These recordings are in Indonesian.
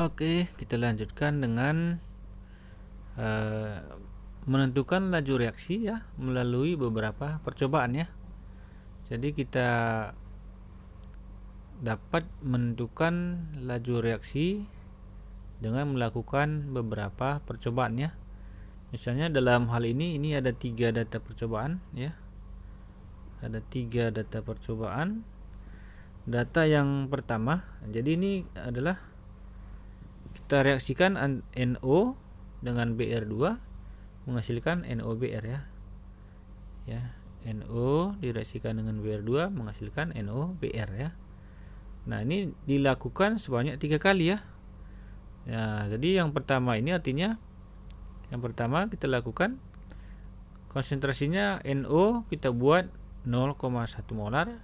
Oke, kita lanjutkan dengan menentukan laju reaksi ya melalui beberapa percobaan ya. Jadi kita dapat menentukan laju reaksi dengan melakukan beberapa percobaan ya. Misalnya dalam hal ini ada 3 data percobaan ya. Ada 3 data percobaan. Data yang pertama, jadi ini adalah kita reaksikan NO dengan BR2 menghasilkan NOBR ya. Ya, NO direaksikan dengan BR2 menghasilkan NOBR ya. Nah, ini dilakukan sebanyak 3 kali ya. Ya, jadi yang pertama ini artinya yang pertama kita lakukan konsentrasinya NO kita buat 0,1 molar,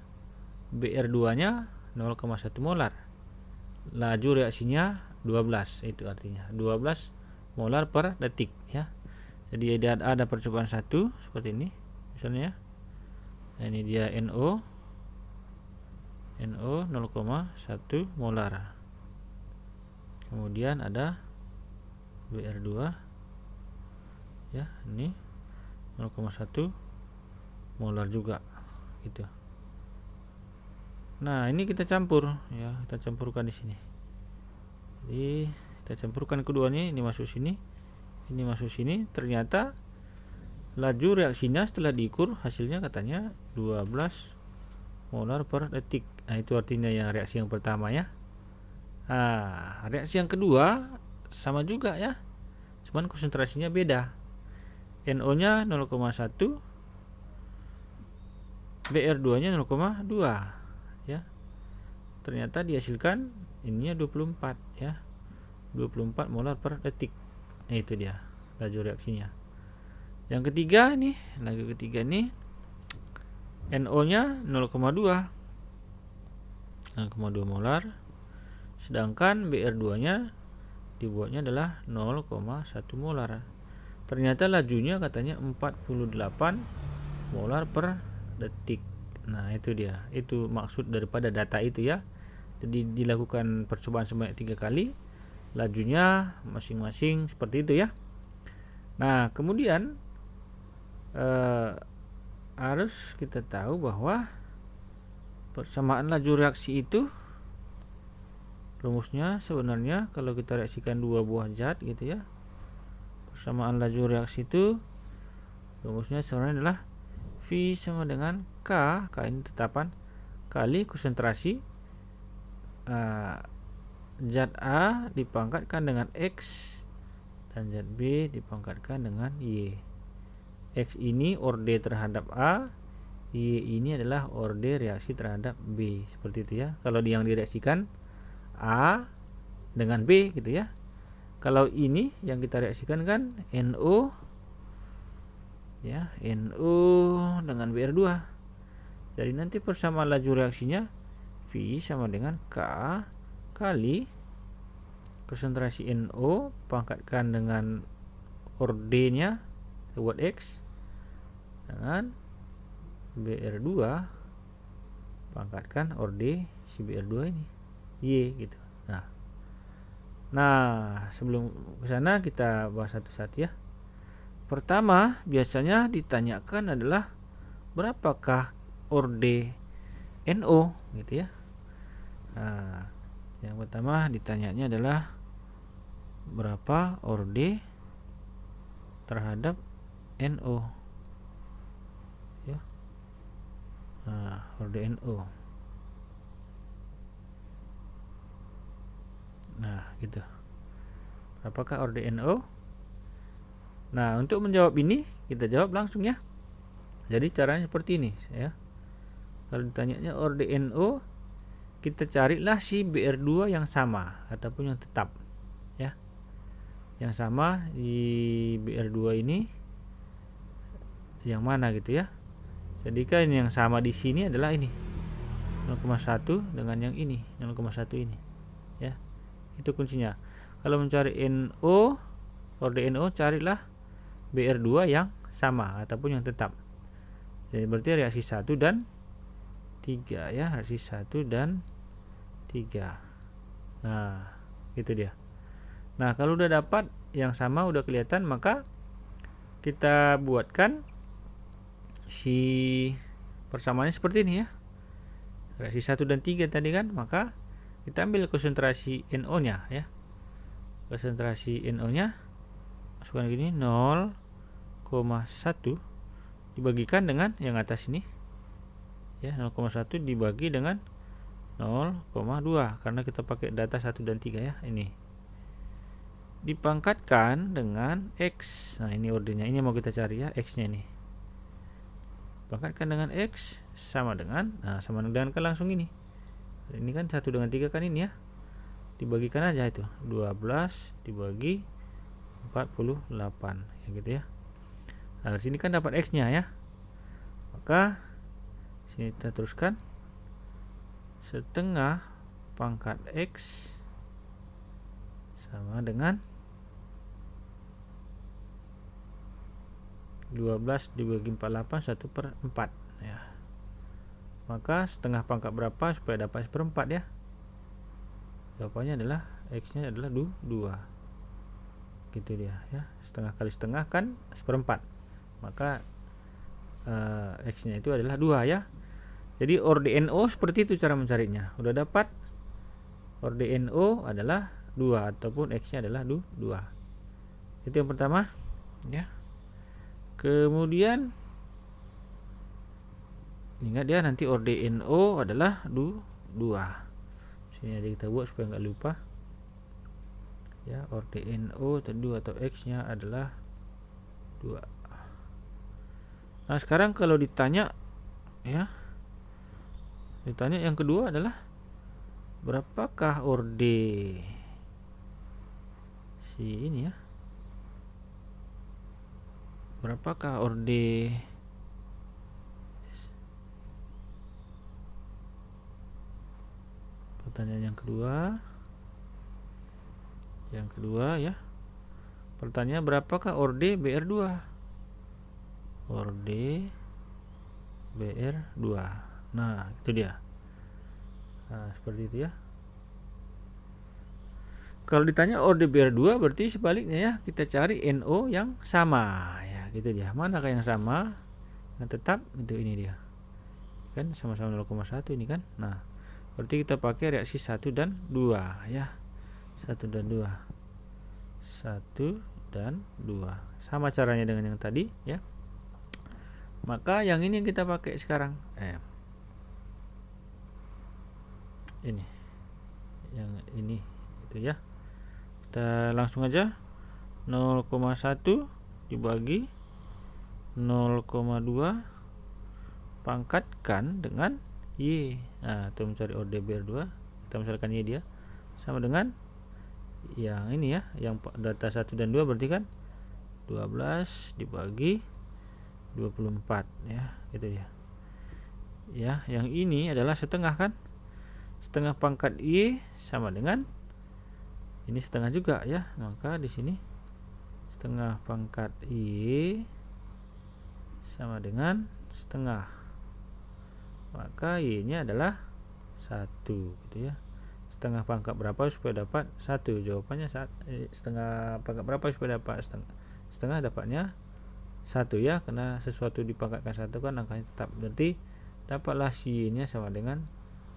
BR2-nya 0,1 molar. Laju reaksinya 12, itu artinya 12 molar per detik ya. Jadi ada percobaan 1 seperti ini misalnya. Nah, ini dia NO 0,1 molar. Kemudian ada BR2 ya, ini 0,1 molar juga gitu. Nah, ini kita campur ya, kita campurkan di sini. Jadi kita campurkan keduanya, ini masuk sini, ini masuk sini. Ternyata laju reaksinya setelah diukur hasilnya katanya 12 molar per detik. Nah, itu artinya yang reaksi yang pertama ya. Nah, reaksi yang kedua sama juga ya, cuman konsentrasinya beda. NO-nya 0,1, BR2-nya 0,2 ya. Ternyata dihasilkan ininya 24 ya. 24 molar per detik. Nah, itu dia laju reaksinya. Yang ketiga nih, laju ketiga nih NO-nya 0,2 molar, sedangkan BR2-nya dibuatnya adalah 0,1 molar. Ternyata lajunya katanya 48 molar per detik. Nah, itu dia. Itu maksud daripada data itu ya. Jadi dilakukan percobaan sebanyak 3 kali. Lajunya masing-masing seperti itu ya. Nah, kemudian harus kita tahu bahwa persamaan laju reaksi itu rumusnya sebenarnya kalau kita reaksikan dua buah zat gitu ya, persamaan laju reaksi itu rumusnya sebenarnya adalah V sama dengan K ini tetapan, kali konsentrasi zat A dipangkatkan dengan X dan zat B dipangkatkan dengan Y. X ini orde terhadap A, Y ini adalah orde reaksi terhadap B, seperti itu ya. Kalau yang direaksikan A dengan B gitu ya. Kalau ini yang kita reaksikan kan NO ya, NO dengan BR2. Jadi nanti persamaan laju reaksinya V sama dengan K kali konsentrasi NO pangkatkan dengan orde-nya buat X dengan BR2 pangkatkan orde si BR2 ini Y gitu. Nah, sebelum ke sana kita bahas satu-satu ya. Pertama, biasanya ditanyakan adalah berapakah orde NO gitu ya. Nah, yang pertama ditanyanya adalah berapa orde terhadap NO ya. Nah, orde NO. Nah, gitu. Apakah orde NO? Nah, untuk menjawab ini kita jawab langsung ya. Jadi caranya seperti ini ya. Kalau ditanyanya orde NO, kita carilah si BR2 yang sama ataupun yang tetap ya. Yang sama di BR2 ini yang mana gitu ya. Jadi kan yang sama di sini adalah ini 0,1 dengan yang ini 0,1 ini ya. Itu kuncinya. Kalau mencari NO, orde NO, carilah BR2 yang sama ataupun yang tetap. Jadi berarti reaksi 1 dan 3 ya, reaksi 1 dan 3. Nah, itu dia. Nah, kalau udah dapat yang sama udah kelihatan, maka kita buatkan si persamaannya seperti ini ya. Reaksi 1 dan 3 tadi kan, maka kita ambil konsentrasi NO nya ya. Konsentrasi NO nya masukkan gini 0,1 dibagikan dengan yang atas ini ya, 0,1 dibagi dengan 0,2 karena kita pakai data 1 dan 3 ya, ini dipangkatkan dengan X. Nah, ini ordernya, ini mau kita cari ya, X nya ini pangkatkan dengan X sama dengan, sama dengan kan langsung ini kan 1 dengan 3 kan ini ya, dibagikan aja itu 12 dibagi 48 ya gitu ya. Nah, di sini kan dapat X nya ya, maka sini kita teruskan setengah pangkat X sama dengan 12 dibagi 48 1/4 ya. Maka setengah pangkat berapa supaya dapat 1/4 ya? Jawabannya adalah X nya adalah 2 gitu dia ya. Setengah kali setengah kan 1/4, maka X nya itu adalah 2 ya. Jadi orde NO seperti itu cara mencarinya. Udah dapat orde NO adalah 2 ataupun X nya adalah 2. Itu yang pertama ya. Kemudian ingat ya, nanti orde NO adalah 2. Sini aja kita buat supaya nggak lupa ya. Orde NO tentu atau X nya adalah 2. Nah, sekarang kalau ditanya ya, ditanya yang kedua adalah berapakah orde si ini ya, berapakah orde pertanyaan yang kedua ya. Pertanyaan berapakah orde BR2? Orde BR2. Nah, itu dia. Nah, seperti itu ya. Kalau ditanya orde BR2 berarti sebaliknya ya, kita cari NO yang sama ya, gitu dia. Manakah yang sama? Nah, tetap itu ini dia. Kan sama-sama 0,1 ini kan. Nah, berarti kita pakai reaksi 1 dan 2 ya. 1 dan 2. 1 dan 2. Sama caranya dengan yang tadi ya. Maka yang ini yang kita pakai sekarang. Ini. Yang ini itu ya. Kita langsung aja 0,1 dibagi 0,2 pangkatkan dengan Y. Nah, itu mencari orde BR2. Kita misalkan Y dia sama dengan yang ini ya, yang data 1 dan 2 berarti kan 12 dibagi 24 ya, gitu ya. Ya, yang ini adalah setengah kan? Setengah pangkat Y sama dengan ini setengah juga ya. Maka di sini setengah pangkat Y sama dengan setengah. Maka Y-nya adalah 1 gitu ya. Setengah pangkat berapa supaya dapat 1? Jawabannya setengah pangkat berapa supaya dapat setengah dapatnya 1 ya, karena sesuatu dipangkatkan 1 kan angkanya tetap. Berarti dapatlah Y-nya sama dengan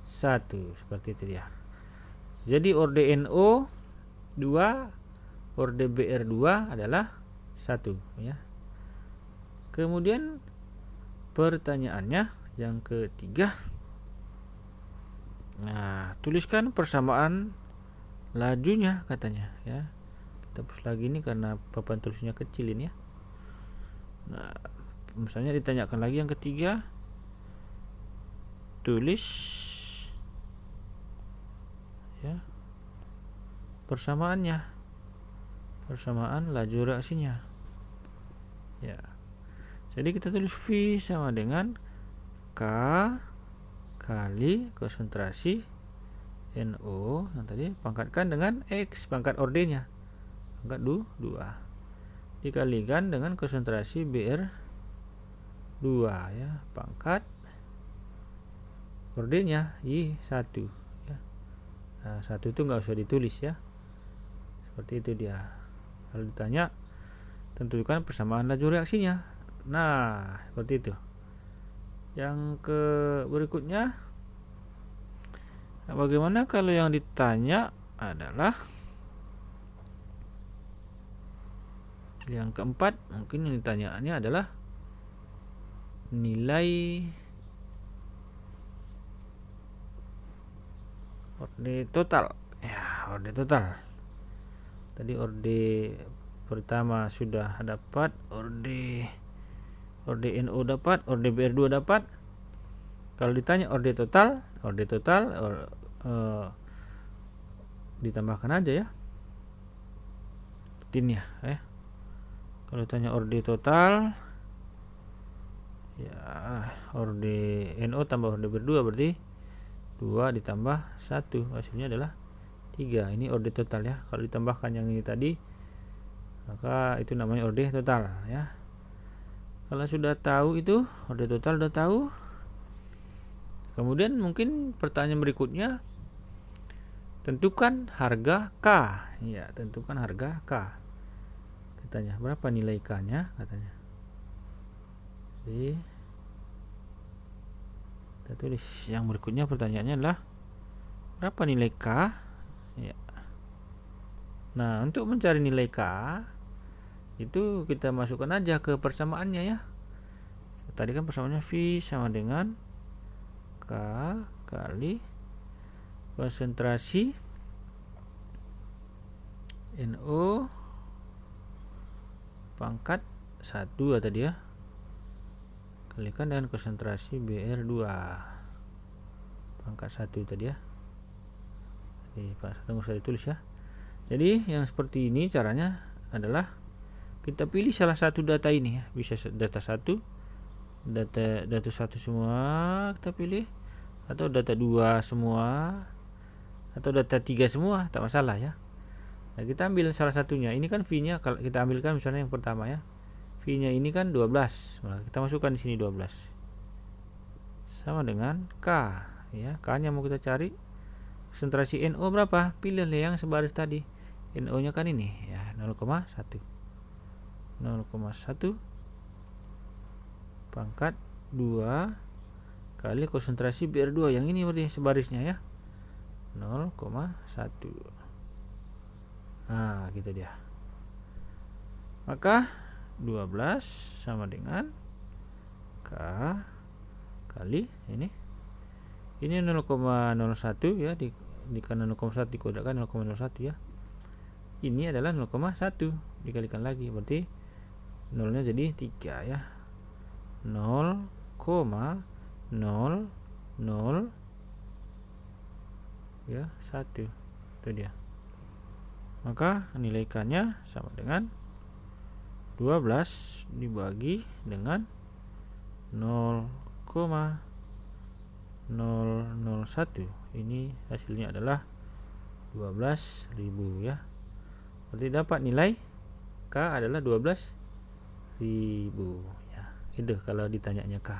1. Seperti itu dia. Jadi orde NO 2, orde BR2 adalah 1 ya. Kemudian pertanyaannya yang ketiga. Nah, tuliskan persamaan lajunya katanya ya. Kita hapus lagi ini karena papan tulisnya kecil ini ya. Nah, misalnya ditanyakan lagi yang ketiga, tulis ya persamaannya, persamaan laju reaksinya ya. Jadi kita tulis V sama dengan K kali konsentrasi NO yang tadi pangkatkan dengan X, pangkat ordenya, pangkat 2 dikalikan dengan konsentrasi BR2 ya, pangkat ordenya Y1 ya. Nah, 1 itu nggak usah ditulis ya, seperti itu dia. Kalau ditanya tentukan persamaan laju reaksinya. Nah, seperti itu. Yang ke berikutnya, bagaimana kalau yang ditanya adalah yang keempat, mungkin yang ditanyaannya adalah nilai orde total. Ya, orde total. Tadi orde pertama sudah dapat, orde NO dapat, orde BR2 dapat. Kalau ditanya orde total ditambahkan aja ya tinnya ya. Kalau tanya orde total ya, orde NO tambah orde BR2 berarti 2 ditambah 1, hasilnya adalah 3. Ini orde total ya. Kalau ditambahkan yang ini tadi, maka itu namanya orde total ya. Kalau sudah tahu itu orde total, sudah tahu, kemudian mungkin pertanyaan berikutnya, tentukan harga K. Ya, tentukan harga K. Katanya berapa nilai K-nya katanya. Jadi kita tulis yang berikutnya, pertanyaannya adalah berapa nilai K ya. Nah, untuk mencari nilai K itu kita masukkan aja ke persamaannya ya. Tadi kan persamaannya V sama dengan K kali konsentrasi NO pangkat 1 tadi ya, kalikan dengan konsentrasi BR2 pangkat 1 tadi ya. Jadi pangkat 1 nggak usah ditulis ya. Jadi yang seperti ini caranya adalah kita pilih salah satu data ini ya. Bisa data 1, data 1 semua kita pilih, atau data 2 semua, atau data 3 semua, tak masalah ya. Nah, kita ambil salah satunya. Ini kan V-nya, kalau kita ambilkan misalnya yang pertama ya. V-nya ini kan 12. Nah, kita masukkan di sini 12. Sama dengan K ya. K-nya mau kita cari. Konsentrasi NO berapa? Pilih yang sebaris tadi. NO-nya kan ini ya, 0,1. 0,1 pangkat 2 kali konsentrasi BR2 yang ini berarti sebarisnya ya, 0,1. Nah, gitu dia. Maka 12 sama dengan K kali ini 0,01 ya, di karena 0,1 dikodakkan 0,01 ya. Ini adalah 0,1 dikalikan lagi, berarti nolnya jadi 3 ya. 0,00 ya 1 itu dia. Maka nilai K-nya sama dengan 12 dibagi dengan 0,001. Ini hasilnya adalah 12.000 ya. Berarti dapat nilai K adalah 12.000 ya. Itu kalau ditanyanya K.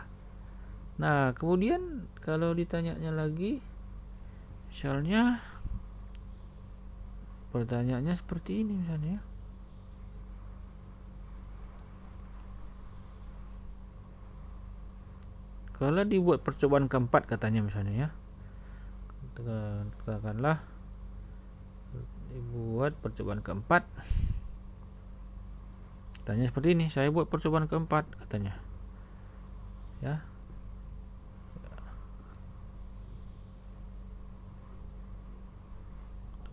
Nah, kemudian kalau ditanyanya lagi, misalnya pertanyaannya seperti ini misalnya ya. Kalau dibuat percobaan keempat katanya misalnya ya, katakanlah dibuat percobaan keempat, tanya seperti ini, saya buat percobaan keempat katanya ya.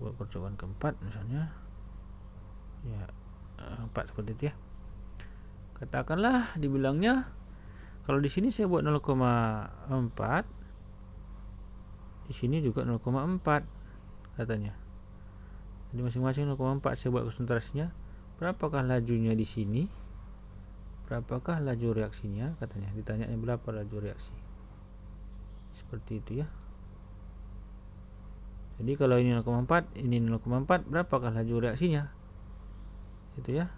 Buat percobaan keempat misalnya ya, 4 seperti itu ya. Katakanlah dibilangnya, kalau di sini saya buat 0,4, di sini juga 0,4 katanya. Jadi masing-masing 0,4 saya buat konsentrasinya. Berapakah lajunya di sini? Berapakah laju reaksinya katanya. Ditanyanya berapa laju reaksi. Seperti itu ya. Jadi kalau ini 0,4, ini 0,4, berapakah laju reaksinya? Itu ya.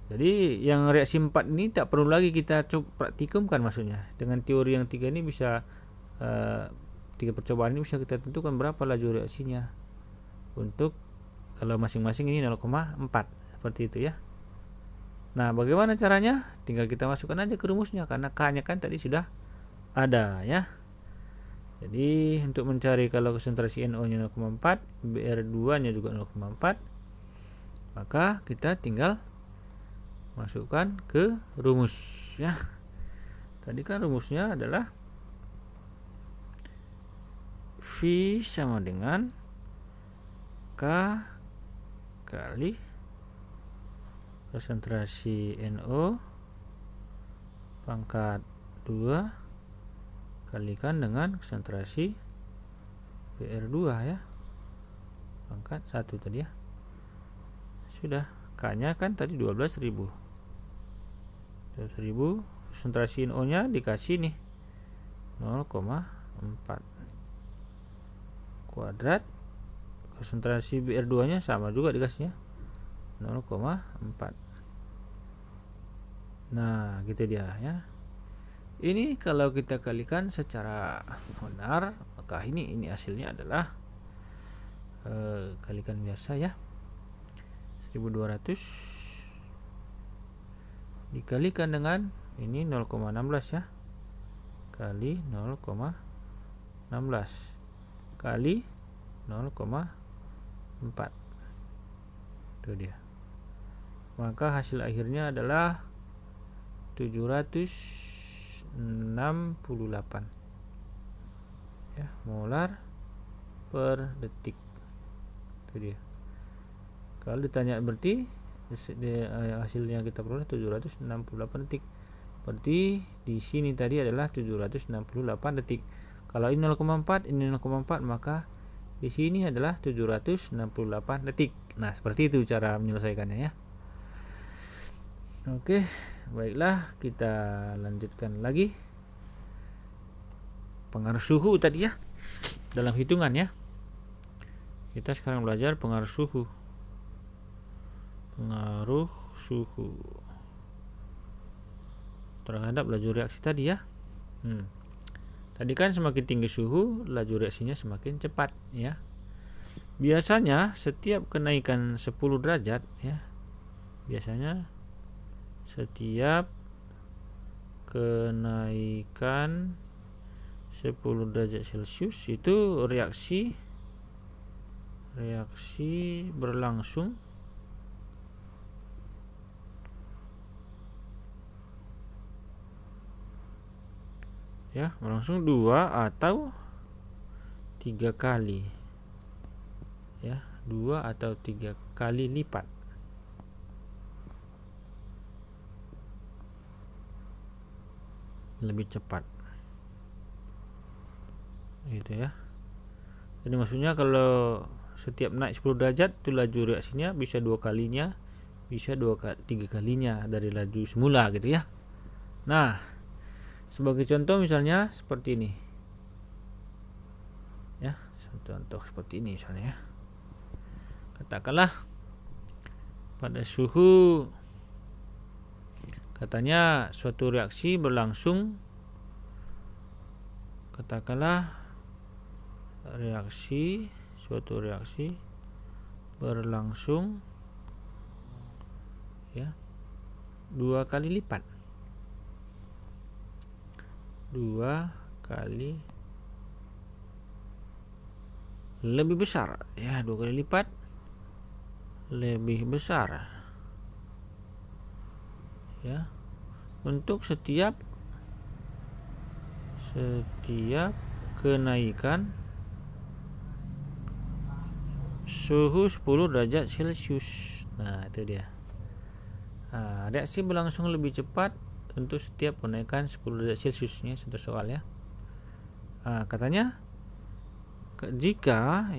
Jadi yang reaksi 4 ini tak perlu lagi kita praktikumkan maksudnya. Dengan teori yang 3 ini bisa 3 percobaan ini bisa kita tentukan berapa laju reaksinya untuk Kalau masing-masing ini 0,4 seperti itu ya. Nah, bagaimana caranya? Tinggal kita masukkan aja ke rumusnya karena K-nya kan tadi sudah ada ya. Jadi untuk mencari kalau konsentrasi NO-nya 0,4, Br2-nya juga 0,4, maka kita tinggal masukkan ke rumus ya. Tadi kan rumusnya adalah V sama dengan K kali konsentrasi NO pangkat 2 kalikan dengan konsentrasi Br2 ya, pangkat 1 tadi ya. Sudah, K-nya kan tadi 12.000. 12.000, konsentrasi NO-nya dikasih nih 0,4 kuadrat, konsentrasi Br2-nya sama juga dikasihnya 0,4. Nah, gitu dia ya. Ini kalau kita kalikan secara benar, maka ini hasilnya adalah kalikan biasa ya. 1200 dikalikan dengan ini 0,16 ya, kali 0,16 kali 0,4. Itu dia. Maka hasil akhirnya adalah 768 ya, molar per detik. Itu dia. Kalau ditanya berarti hasilnya kita peroleh 768 detik. Berarti di sini tadi adalah 768 detik. Kalau ini 0,4, ini 0,4, maka di sini adalah 768 detik. Nah, seperti itu cara menyelesaikannya ya. Oke, baiklah, kita lanjutkan lagi. Pengaruh suhu tadi ya, dalam hitungan ya. Kita sekarang belajar pengaruh suhu. Pengaruh suhu terhadap laju reaksi tadi ya. Tadi kan semakin tinggi suhu, laju reaksinya semakin cepat ya. Biasanya setiap kenaikan 10 derajat ya, biasanya setiap kenaikan 10 derajat Celcius itu reaksi berlangsung ya, berlangsung 2 atau 3 kali ya, 2 atau 3 kali lipat. Lebih cepat gitu ya. Jadi maksudnya kalau setiap naik 10 derajat itu laju reaksinya bisa 2 kalinya, bisa 3 kalinya dari laju semula gitu ya. Nah, sebagai contoh misalnya seperti ini ya, contoh seperti ini misalnya ya. Katakanlah pada suhu, katanya suatu reaksi berlangsung, katakanlah suatu reaksi berlangsung ya 2 kali lipat. 2 kali lebih besar ya, 2 kali lipat lebih besar ya, untuk setiap kenaikan suhu 10 derajat Celcius. Nah, itu dia. Nah, reaksi berlangsung lebih cepat untuk setiap kenaikan 10 derajat Celcius nya, contoh soal ya. Nah, katanya jika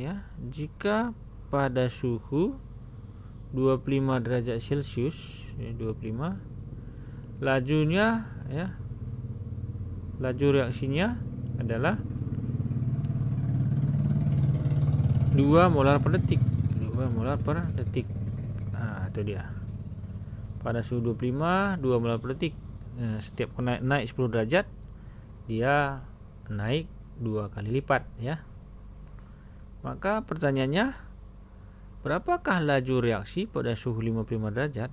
pada suhu 25 derajat Celcius ya, 25, lajunya ya, laju reaksinya adalah 2 molar per detik. 2 molar per detik. Nah, itu dia. Pada suhu 25, 2 molar per detik. Nah, setiap naik 10 derajat dia naik 2 kali lipat ya. Maka pertanyaannya, berapakah laju reaksi pada suhu 55 derajat?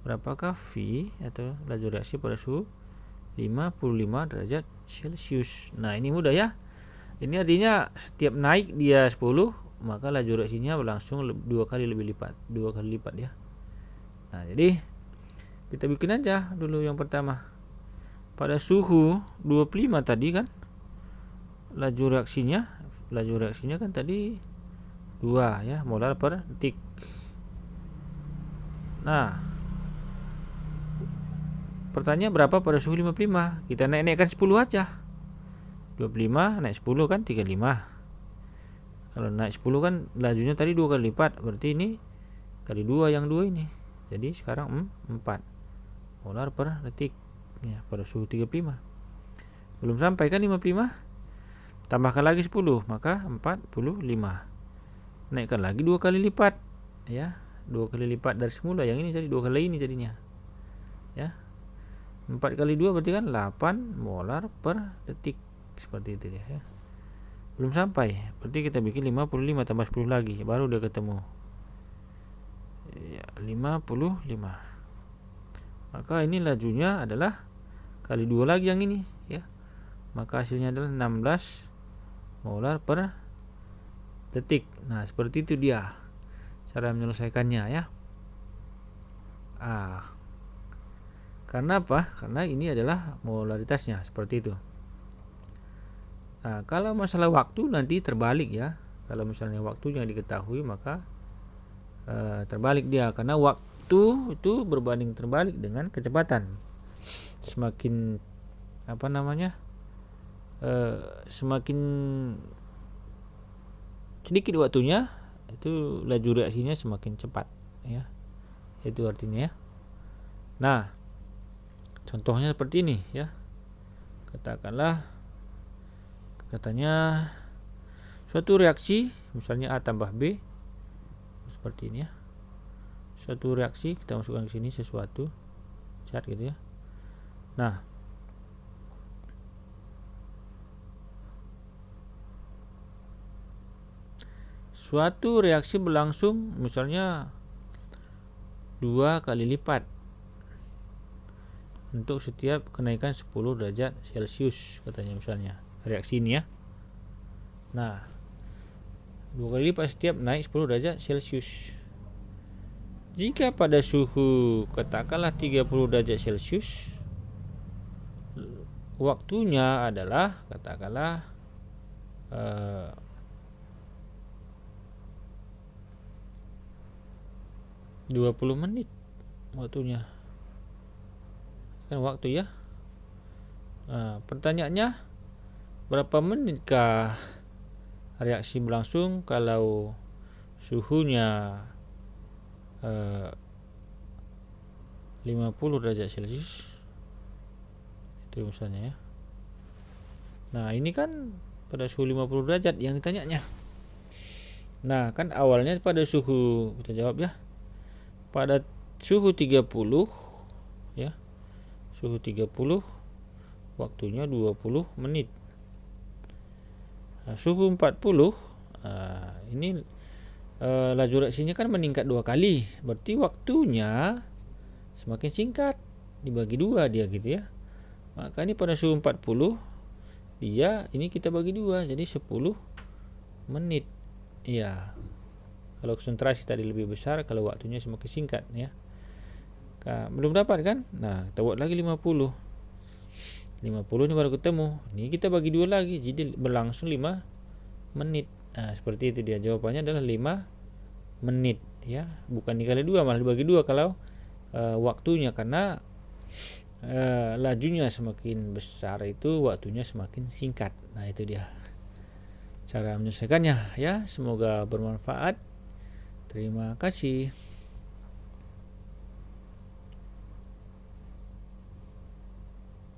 Berapakah V atau laju reaksi pada suhu 55 derajat Celcius? Nah, ini mudah ya. Ini artinya setiap naik dia 10, maka laju reaksinya berlangsung 2 kali lipat ya. Nah, jadi kita bikin aja dulu yang pertama. Pada suhu 25 tadi kan laju reaksinya kan tadi 2 ya, molar per detik. Nah, pertanyaan berapa pada suhu 55? Kita naikkan 10 aja. 25 naik 10 kan 35. Kalau naik 10 kan lajunya tadi 2 kali lipat, berarti ini kali 2 yang 2 ini. Jadi sekarang 4 molar per detik ya, pada suhu 35. Belum sampai kan 55. Tambahkan lagi 10, maka 45. Naikkan lagi 2 kali lipat ya. 2 kali lipat dari semula, yang ini jadi 2 kali ini jadinya. Ya. 4 kali 2 berarti kan 8 molar per detik. Seperti itu ya. Belum sampai. Berarti kita bikin 55 tambah 10 lagi, baru udah ketemu. Ya, 55. Maka ini lajunya adalah kali 2 lagi yang ini ya. Maka hasilnya adalah 16 molar per detik. Nah, seperti itu dia cara menyelesaikannya ya. Karena apa? Karena ini adalah molaritasnya seperti itu. Nah, kalau masalah waktu nanti terbalik ya. Kalau misalnya waktu yang diketahui, maka terbalik dia, karena waktu itu berbanding terbalik dengan kecepatan. Semakin semakin sedikit waktunya, itu laju reaksinya semakin cepat ya. Itu artinya ya. Nah, contohnya seperti ini ya. Katanya suatu reaksi, misalnya A tambah B, seperti ini ya. Suatu reaksi, kita masukkan ke sini sesuatu cat gitu ya. Nah, suatu reaksi berlangsung misalnya 2 kali lipat untuk setiap kenaikan 10 derajat Celcius katanya, misalnya reaksi ini ya. Nah, 2 kali lipat setiap naik 10 derajat Celcius. Jika pada suhu katakanlah 30 derajat Celcius, waktunya adalah katakanlah 20 menit waktunya. Kan waktu ya. Pertanyaannya, berapa menitkah reaksi berlangsung kalau suhunya 50 derajat Celcius? Itu misalnya ya. Nah, ini kan pada suhu 50 derajat yang ditanyanya. Nah, kan awalnya pada suhu, kita jawab ya, pada suhu 30 ya. Suhu 30 waktunya 20 menit. Nah, suhu 40 ini laju reaksinya kan meningkat 2 kali, berarti waktunya semakin singkat, dibagi 2 dia gitu ya. Maka ini pada suhu 40 dia ini kita bagi 2 jadi 10 menit. Ya. Kalau konsentrasi tadi lebih besar, kalau waktunya semakin singkat ya. Belum dapat kan? Nah, kita buat lagi 50 ini baru ketemu. Ini kita bagi 2 lagi, jadi berlangsung 5 menit. Nah, seperti itu dia. Jawabannya adalah 5 menit ya. Bukan dikali 2, malah dibagi 2 kalau waktunya, karena lajunya semakin besar itu waktunya semakin singkat. Nah, itu dia cara menyelesaikannya ya. Semoga bermanfaat. Terima kasih.